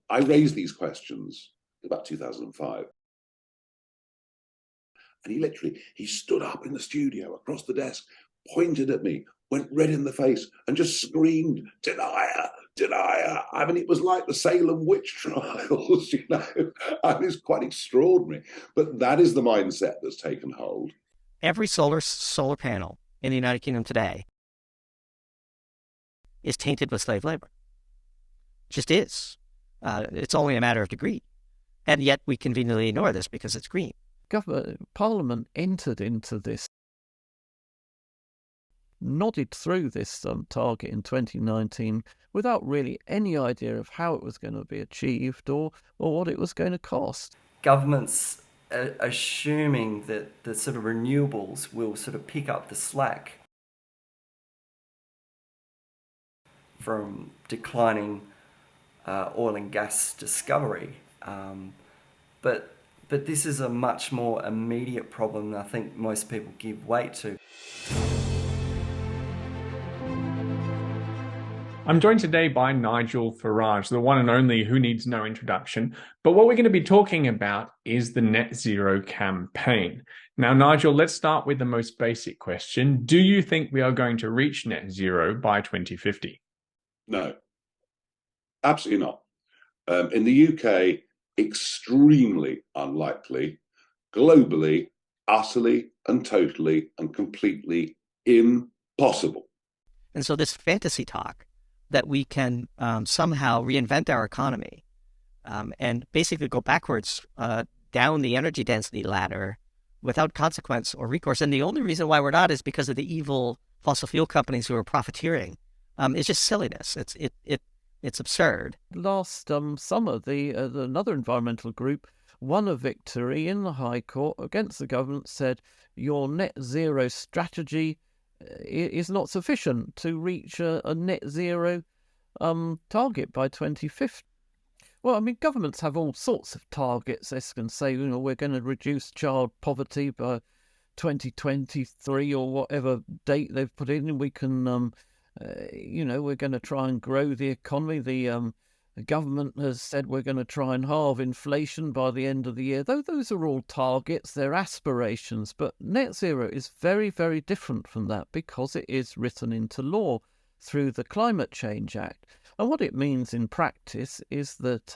I raised these questions about 2005. And he stood up in the studio across the desk, pointed at me, went red in the face, and just screamed, "Denier, denier." I mean, it was like the Salem witch trials, you know. And it's quite extraordinary. But that is the mindset that's taken hold. Every solar panel in the United Kingdom today is tainted with slave labor. Just is. It's only a matter of degree. And yet we conveniently ignore this because it's green. Parliament entered into this, nodded through this target in 2019 without really any idea of how it was going to be achieved or what it was going to cost. Governments are assuming that the sort of renewables will sort of pick up the slack from declining oil and gas discovery. But this is a much more immediate problem than I think most people give weight to. I'm joined today by Nigel Farage, the one and only who needs no introduction. But what we're going to be talking about is the net zero campaign. Now, Nigel, let's start with the most basic question. Do you think we are going to reach net zero by 2050? No, absolutely not. In the UK, extremely unlikely. Globally, utterly and totally and completely impossible. And so this fantasy talk that we can somehow reinvent our economy and basically go backwards down the energy density ladder without consequence or recourse. And the only reason why we're not is because of the evil fossil fuel companies who are profiteering. It's just silliness. It's absurd. Last summer, another environmental group won a victory in the High Court against the government, said your net zero strategy is not sufficient to reach a net zero target by 2050. Well, I mean, governments have all sorts of targets. They can say, we're going to reduce child poverty by 2023 or whatever date they've put in. We can, we're going to try and grow the economy. The government has said we're going to try and halve inflation by the end of the year. Though those are all targets, they're aspirations. But net zero is very, very different from that because it is written into law through the Climate Change Act. And what it means in practice is that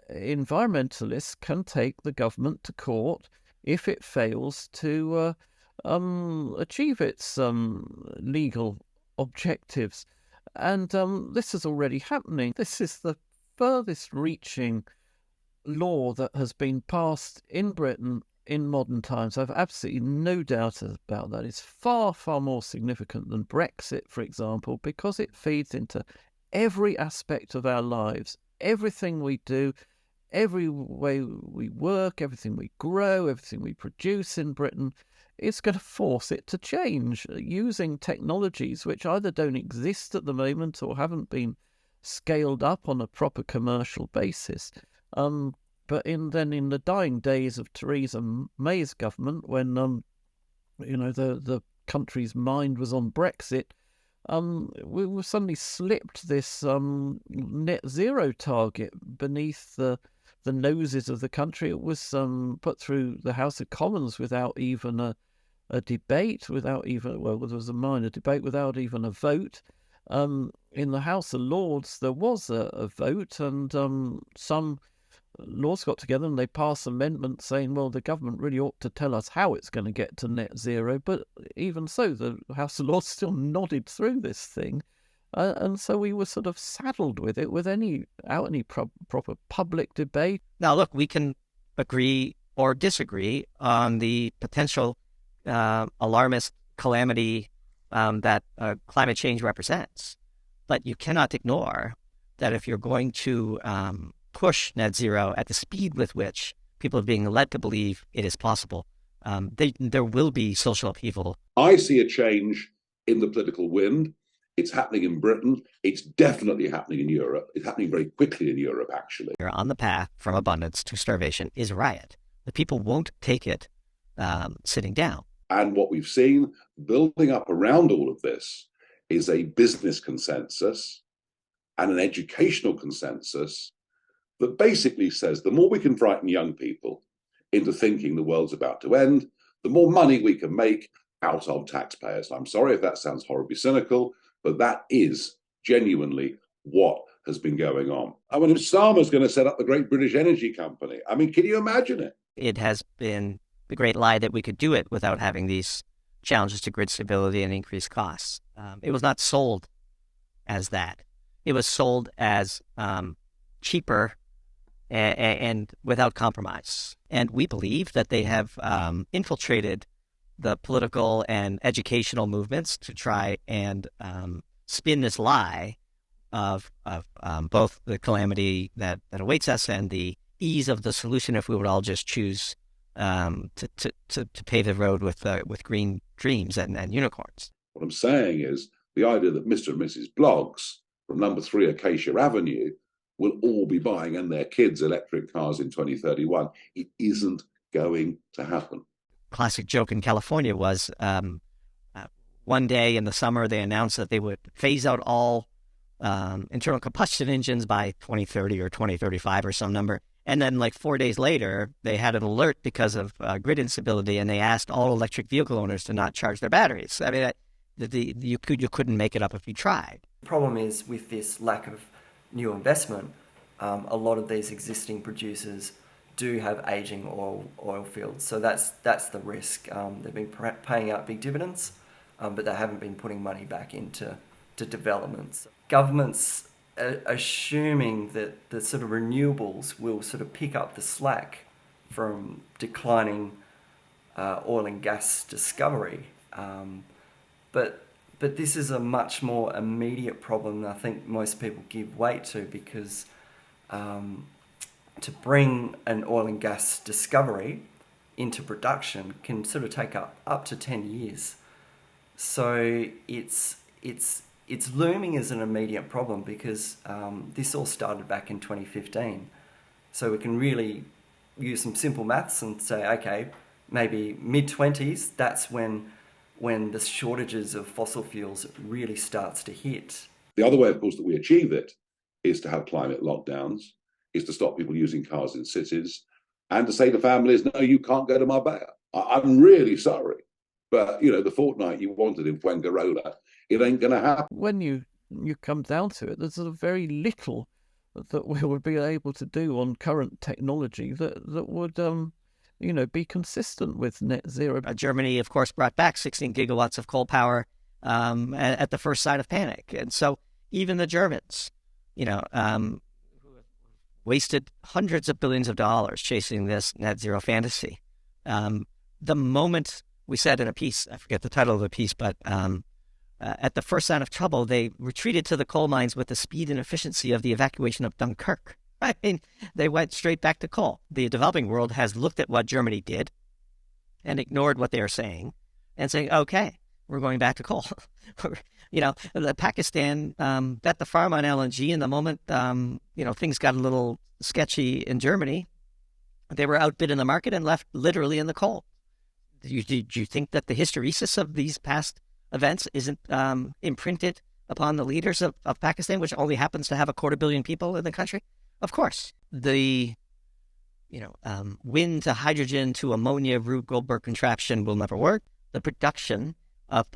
environmentalists can take the government to court if it fails to achieve its legal objectives. And this is already happening. This is the furthest reaching law that has been passed in Britain in modern times. I've absolutely no doubt about that. It's far, far more significant than Brexit, for example, because it feeds into every aspect of our lives, everything we do, every way we work, everything we grow, everything we produce in Britain. It's going to force it to change using technologies which either don't exist at the moment or haven't been scaled up on a proper commercial basis. But in the dying days of Theresa May's government, when the country's mind was on Brexit, we were suddenly slipped this net zero target beneath the noses of the country. It was put through the House of Commons without even a debate, there was a minor debate without even a vote. In the House of Lords, there was a vote, and some Lords got together and they passed an amendment saying, well, the government really ought to tell us how it's going to get to net zero. But even so, the House of Lords still nodded through this thing. And so we were sort of saddled with it without any proper public debate. Now, look, we can agree or disagree on the potential alarmist calamity that climate change represents. But you cannot ignore that if you're going to push net zero at the speed with which people are being led to believe it is possible, there will be social upheaval. I see a change in the political wind. It's happening in Britain. It's definitely happening in Europe. It's happening very quickly in Europe, actually. You're on the path from abundance to starvation is riot. The people won't take it sitting down. And what we've seen building up around all of this is a business consensus and an educational consensus that basically says the more we can frighten young people into thinking the world's about to end, the more money we can make out of taxpayers. I'm sorry if that sounds horribly cynical, but that is genuinely what has been going on. I mean, if Starmer's going to set up the Great British Energy Company, I mean, can you imagine it? It has been the great lie that we could do it without having these challenges to grid stability and increased costs. It was not sold as that. It was sold as cheaper and without compromise. And we believe that they have infiltrated the political and educational movements to try and spin this lie of both the calamity that awaits us and the ease of the solution if we would all just choose to pave the road with green dreams and unicorns. What I'm saying is the idea that Mr. and Mrs. Bloggs from number 3 Acacia Avenue will all be buying and their kids electric cars in 2031. It isn't going to happen. Classic joke in California was one day in the summer they announced that they would phase out all internal combustion engines by 2030 or 2035 or some number. And then like 4 days later, they had an alert because of grid instability, and they asked all electric vehicle owners to not charge their batteries. I mean, you couldn't make it up if you tried. The problem is with this lack of new investment, a lot of these existing producers do have aging oil fields. So that's the risk. They've been paying out big dividends, but they haven't been putting money back into developments. Governments assuming that the sort of renewables will sort of pick up the slack from declining oil and gas discovery. But this is a much more immediate problem than I think most people give weight to, because to bring an oil and gas discovery into production can sort of take up to 10 years. So it's looming as an immediate problem because this all started back in 2015. So we can really use some simple maths and say, okay, maybe mid-20s, that's when the shortages of fossil fuels really starts to hit. The other way, of course, that we achieve it is to have climate lockdowns, is to stop people using cars in cities, and to say to families, no, you can't go to Marbella. I'm really sorry. But, the fortnight you wanted in Fuengirola, it ain't going to happen. When you come down to it, there's very little that we would be able to do on current technology that would, be consistent with net zero. Germany, of course, brought back 16 gigawatts of coal power at the first sign of panic. And so even the Germans, wasted hundreds of billions of dollars chasing this net zero fantasy. The moment we said in a piece, I forget the title of the piece, but at the first sign of trouble, they retreated to the coal mines with the speed and efficiency of the evacuation of Dunkirk. I mean, they went straight back to coal. The developing world has looked at what Germany did and ignored what they are saying and saying, okay, we're going back to coal. Pakistan bet the farm on LNG, and the moment, things got a little sketchy in Germany, they were outbid in the market and left literally in the coal. Do you think that the hysteresis of these past events isn't imprinted upon the leaders of Pakistan, which only happens to have 250 million people in the country? Of course. The wind to hydrogen to ammonia Rube Goldberg contraption will never work. The production of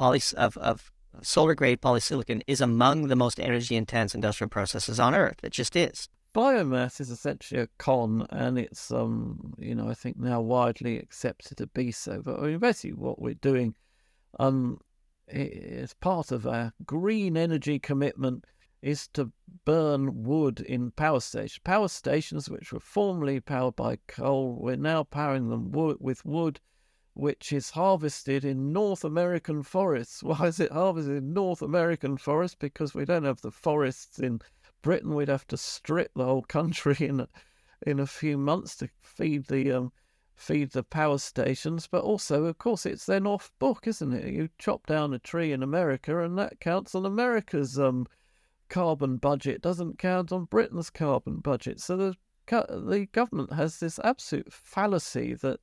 solar grade polysilicon is among the most energy intense industrial processes on Earth. It just is. Biomass is essentially a con, and it's I think now widely accepted to be so. But basically what we're doing as part of our green energy commitment is to burn wood in power stations. Power stations which were formerly powered by coal, we're now powering them with wood, which is harvested in North American forests. Why is it harvested in North American forests? Because we don't have the forests in Britain. We'd have to strip the whole country in a few months to feed the power stations. But also, of course, it's then off book, isn't it? You chop down a tree in America, and that counts on America's carbon budget, doesn't count on Britain's carbon budget. So the government has this absolute fallacy that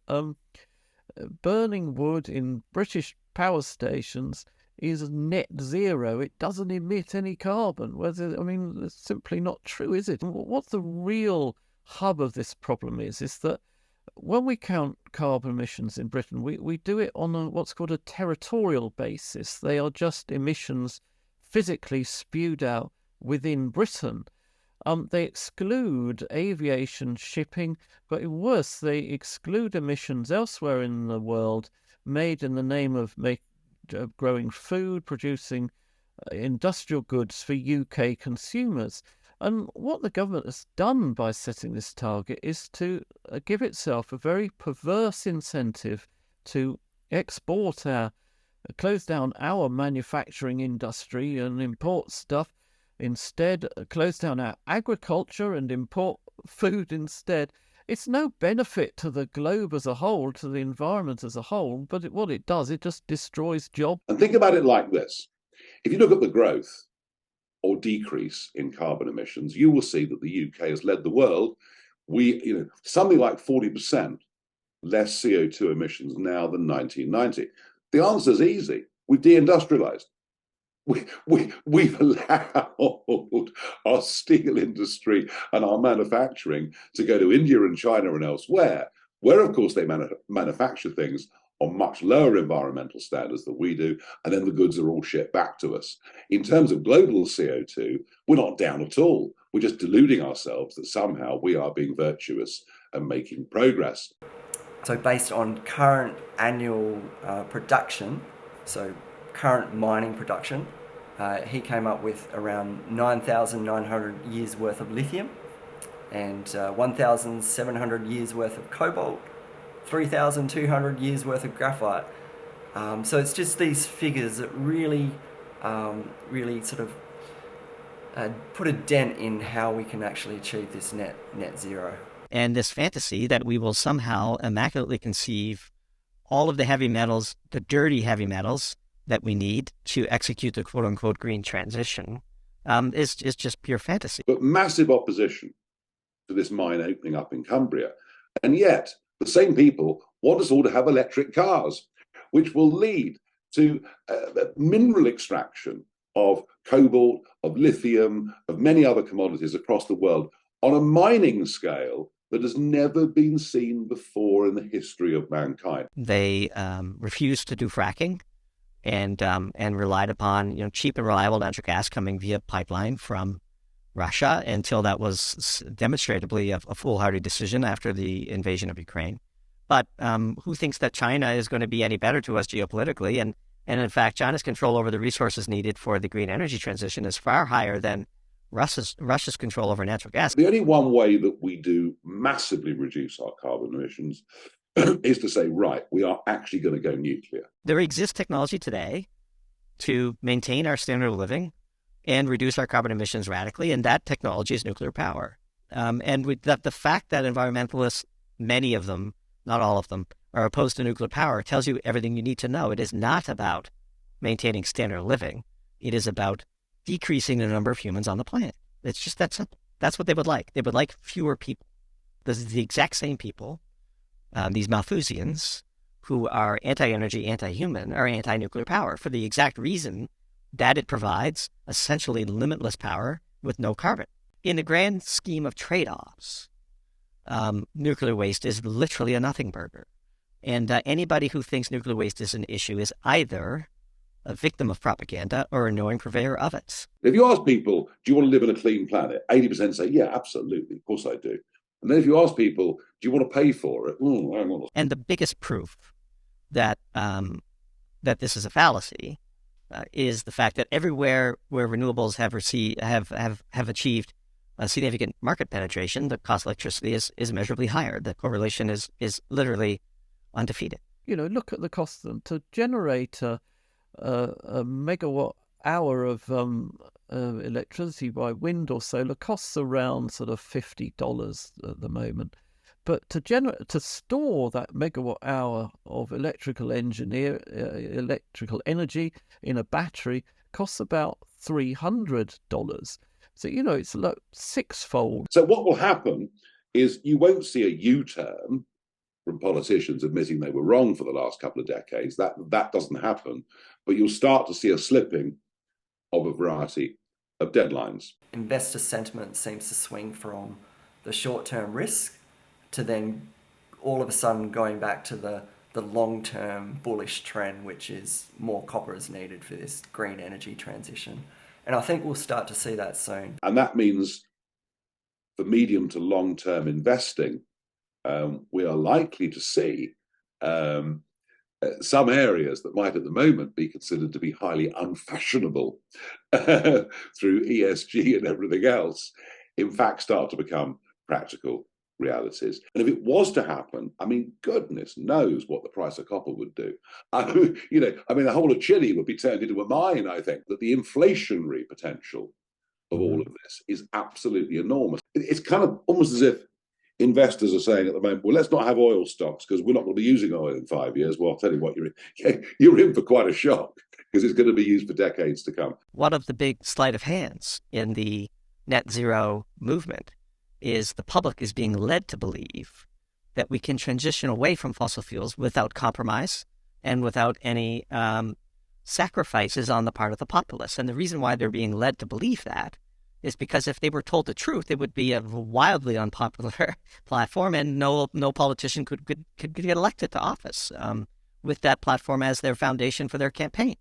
burning wood in British power stations is net zero. It doesn't emit any carbon. It's simply not true, is it? What's the real hub of this problem is that when we count carbon emissions in Britain, we do it on what's called a territorial basis. They are just emissions physically spewed out within Britain. They exclude aviation, shipping, but worse, they exclude emissions elsewhere in the world made in the name of growing food, producing industrial goods for UK consumers. And what the government has done by setting this target is to give itself a very perverse incentive to close down our manufacturing industry and import stuff. Instead, close down our agriculture and import food instead. It's no benefit to the globe as a whole, to the environment as a whole, but what it does, it just destroys jobs. And think about it like this. If you look at the growth or decrease in carbon emissions, you will see that the UK has led the world. Something like 40% less CO2 emissions now than 1990. The answer is easy. We've deindustrialized. We've allowed our steel industry and our manufacturing to go to India and China and elsewhere, where, of course, they manufacture things on much lower environmental standards than we do, and then the goods are all shipped back to us. In terms of global CO2, we're not down at all. We're just deluding ourselves that somehow we are being virtuous and making progress. So based on current annual production, so current mining production, he came up with around 9,900 years worth of lithium and 1,700 years worth of cobalt, 3,200 years worth of graphite. So it's just these figures that really sort of put a dent in how we can actually achieve this net zero. And this fantasy that we will somehow immaculately conceive all of the heavy metals, the dirty heavy metals that we need to execute the quote-unquote green transition is just pure fantasy. But massive opposition to this mine opening up in Cumbria. And yet, the same people want us all to have electric cars, which will lead to mineral extraction of cobalt, of lithium, of many other commodities across the world on a mining scale that has never been seen before in the history of mankind. They refused to do fracking and relied upon cheap and reliable natural gas coming via pipeline from Russia until that was demonstrably a foolhardy decision after the invasion of Ukraine. But who thinks that China is going to be any better to us geopolitically? And in fact, China's control over the resources needed for the green energy transition is far higher than Russia's control over natural gas. The only one way that we do massively reduce our carbon emissions is to say, right, we are actually going to go nuclear. There exists technology today to maintain our standard of living and reduce our carbon emissions radically, and that technology is nuclear power. And with the fact that environmentalists, many of them, not all of them, are opposed to nuclear power tells you everything you need to know. It is not about maintaining standard of living. It is about decreasing the number of humans on the planet. It's just that simple. That's what they would like. They would like fewer people. This is the exact same people, these Malthusians, who are anti-energy, anti-human, are anti-nuclear power for the exact reason that it provides essentially limitless power with no carbon. In the grand scheme of trade-offs, nuclear waste is literally a nothing burger. And anybody who thinks nuclear waste is an issue is either a victim of propaganda or a knowing purveyor of it. If you ask people, do you want to live on a clean planet? 80% say, yeah, absolutely, of course I do. And then if you ask people, do you want to pay for it? Hang on. And the biggest proof that that this is a fallacy is the fact that everywhere where renewables have achieved a significant market penetration, the cost of electricity is measurably higher. The correlation is literally undefeated. Look at the cost of them. To generate a megawatt hour of electricity by wind or solar costs around sort of $50 at the moment. But to store that megawatt hour of electrical energy in a battery costs about $300. So, it's like sixfold. So what will happen is you won't see a U-turn from politicians admitting they were wrong for the last couple of decades. That doesn't happen. But you'll start to see a slipping of a variety of deadlines. Investor sentiment seems to swing from the short-term risk to then all of a sudden going back to the long-term bullish trend, which is more copper is needed for this green energy transition. And I think we'll start to see that soon. And that means for medium to long-term investing, we are likely to see some areas that might at the moment be considered to be highly unfashionable through ESG and everything else, in fact, start to become practical realities. And if it was to happen, I mean, goodness knows what the price of copper would do. The whole of Chile would be turned into a mine, I think, that the inflationary potential of all of this is absolutely enormous. It's kind of almost as if investors are saying at the moment, well, let's not have oil stocks because we're not going to be using oil in 5 years. Well, I'll tell you what, you're in for quite a shock because it's going to be used for decades to come. One of the big sleight of hands in the net zero movement is the public is being led to believe that we can transition away from fossil fuels without compromise and without any sacrifices on the part of the populace. And the reason why they're being led to believe that is because if they were told the truth, it would be a wildly unpopular platform, and no politician could get elected to office with that platform as their foundation for their campaign.